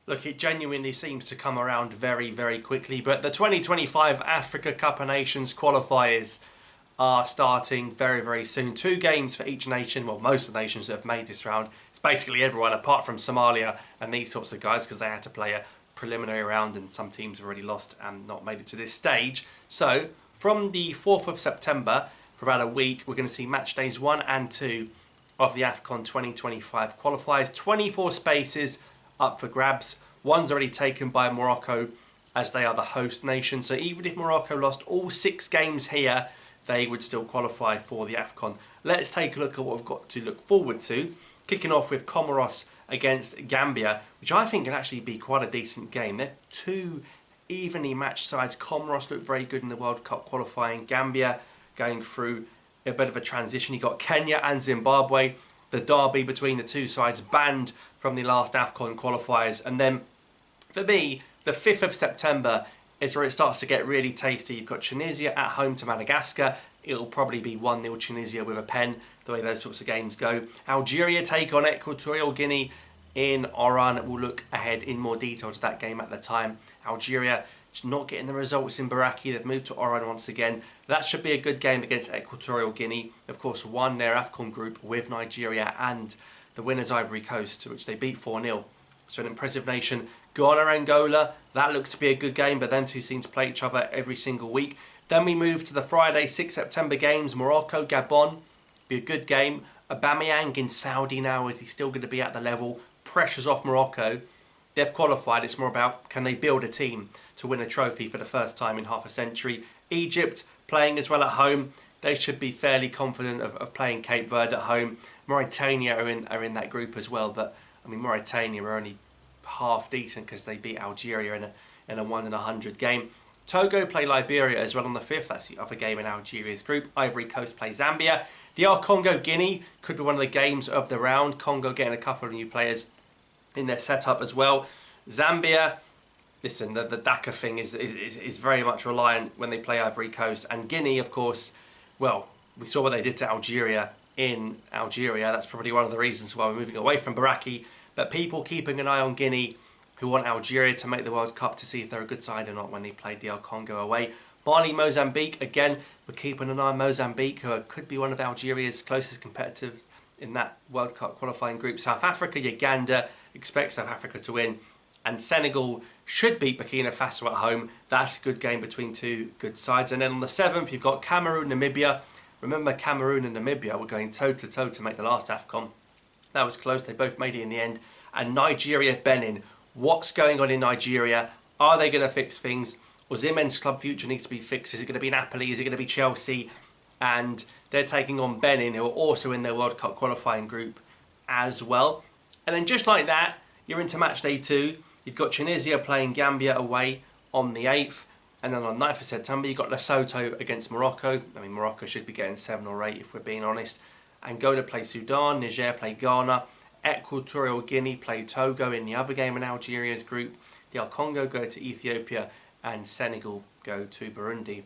Look, it genuinely seems to come around very, very quickly, but the 2025 Africa Cup of Nations qualifiers are starting very, very soon. 2 games for each nation, well, most of the nations that have made this round. It's basically everyone apart from Somalia and these sorts of guys, because they had to play a preliminary round and some teams have already lost and not made it to this stage. So, from the 4th of September, for about a week, we're going to see match days 1 and 2 of the Afcon 2025 qualifiers. 24 spaces up for grabs. One's already taken by Morocco, as they are the host nation. So even if Morocco lost all 6 games here, they would still qualify for the Afcon. Let's take a look at what we've got to look forward to. Kicking off with Comoros against Gambia, which I think can actually be quite a decent game. They're 2 evenly matched sides. Comoros look very good in the World Cup qualifying. Gambia going through a bit of a transition. You've got Kenya and Zimbabwe. The derby between the 2 sides banned from the last Afcon qualifiers. And then, for me, the 5th of September is where it starts to get really tasty. You've got Tunisia at home to Madagascar. It'll probably be 1-0 Tunisia with a pen, the way those sorts of games go. Algeria take on Equatorial Guinea in Oran. We'll look ahead in more detail to that game at the time. Algeria just not getting the results in Baraki. They've moved to Oran once again. That should be a good game against Equatorial Guinea. Of course, won their Afcon group with Nigeria and the winners Ivory Coast, which they beat 4-0. So an impressive nation. Ghana, Angola, that looks to be a good game, but them 2 seem to play each other every single week. Then we move to the Friday, 6 September games. Morocco, Gabon, be a good game. Aubameyang in Saudi now, is he still going to be at the level? Pressure's off Morocco. They've qualified, it's more about can they build a team to win a trophy for the first time in half a century. Egypt playing as well at home. They should be fairly confident of playing Cape Verde at home. Mauritania are in that group as well, but I mean Mauritania are only half decent because they beat Algeria in a 1 in 100 game. Togo play Liberia as well on the 5th. That's the other game in Algeria's group. Ivory Coast play Zambia. DR Congo Guinea could be one of the games of the round. Congo getting a couple of new players in their setup as well. Zambia, listen, the DACA thing is very much reliant when they play Ivory Coast. And Guinea, of course, well, we saw what they did to Algeria in Algeria. That's probably one of the reasons why we're moving away from Baraki. But people keeping an eye on Guinea who want Algeria to make the World Cup to see if they're a good side or not when they play DR Congo away. Mali, Mozambique, again, we're keeping an eye on Mozambique, who could be one of Algeria's closest competitors in that World Cup qualifying group. South Africa, Uganda, expect South Africa to win. And Senegal should beat Burkina Faso at home. That's a good game between 2 good sides. And then on the 7th, you've got Cameroon, Namibia. Remember, Cameroon and Namibia were going toe-to-toe to make the last Afcon. That was close. They both made it in the end. And Nigeria, Benin. What's going on in Nigeria? Are they going to fix things? Osimhen's club future needs to be fixed. Is it going to be Napoli? Is it going to be Chelsea? And they're taking on Benin, who are also in their World Cup qualifying group as well. And then just like that, you're into match day 2. You've got Tunisia playing Gambia away on the 8th. And then on 9th of September, you've got Lesotho against Morocco. I mean, Morocco should be getting 7 or 8 if we're being honest. Angola play Sudan. Niger play Ghana. Equatorial Guinea play Togo in the other game in Algeria's group. DR Congo go to Ethiopia. And Senegal go to Burundi.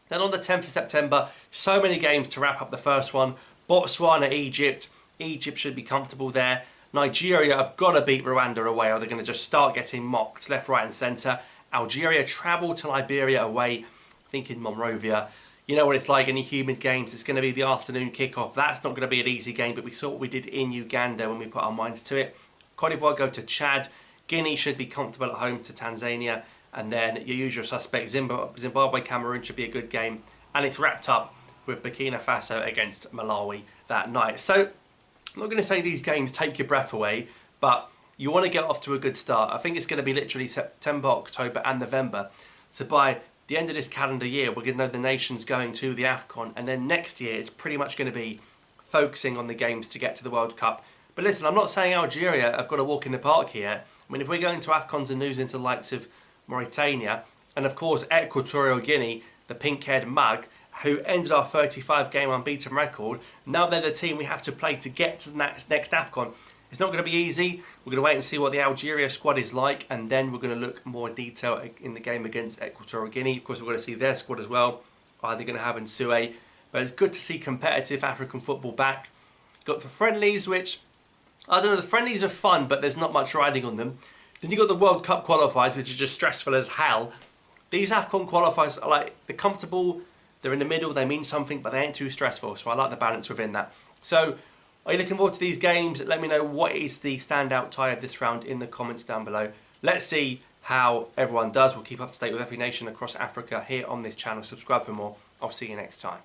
Then on the 10th of September, so many games to wrap up the first one. Botswana, Egypt. Egypt should be comfortable there. Nigeria have got to beat Rwanda away, or they're going to just start getting mocked left, right and centre. Algeria travel to Liberia away. I think in Monrovia. You know what it's like, any humid games. It's going to be the afternoon kickoff. That's not going to be an easy game, but we saw what we did in Uganda when we put our minds to it. Cote d'Ivoire go to Chad. Guinea should be comfortable at home to Tanzania. And then your usual suspect, Zimbabwe, Cameroon should be a good game. And it's wrapped up with Burkina Faso against Malawi that night. So, I'm not going to say these games take your breath away, but you want to get off to a good start. I think it's going to be literally September, October and November. So by the end of this calendar year, we're going to know the nation's going to the Afcon. And then next year, it's pretty much going to be focusing on the games to get to the World Cup. But listen, I'm not saying Algeria have got to walk in the park here. I mean, if we're going to Afcons and lose into the likes of Mauritania, and of course Equatorial Guinea, the pink-haired mug, who ended our 35-game unbeaten record, now they're the team we have to play to get to the next Afcon. It's not going to be easy. We're going to wait and see what the Algeria squad is like, and then we're going to look more detail in the game against Equatorial Guinea. Of course, we're going to see their squad as well. Are they going to have Nsue? But it's good to see competitive African football back. Got the friendlies, which, I don't know, the friendlies are fun, but there's not much riding on them. Then you've got the World Cup qualifiers, which are just stressful as hell. These Afcon qualifiers are like, they're comfortable, they're in the middle, they mean something, but they ain't too stressful. So I like the balance within that. So are you looking forward to these games? Let me know what is the standout tie of this round in the comments down below. Let's see how everyone does. We'll keep up to date with every nation across Africa here on this channel. Subscribe for more. I'll see you next time.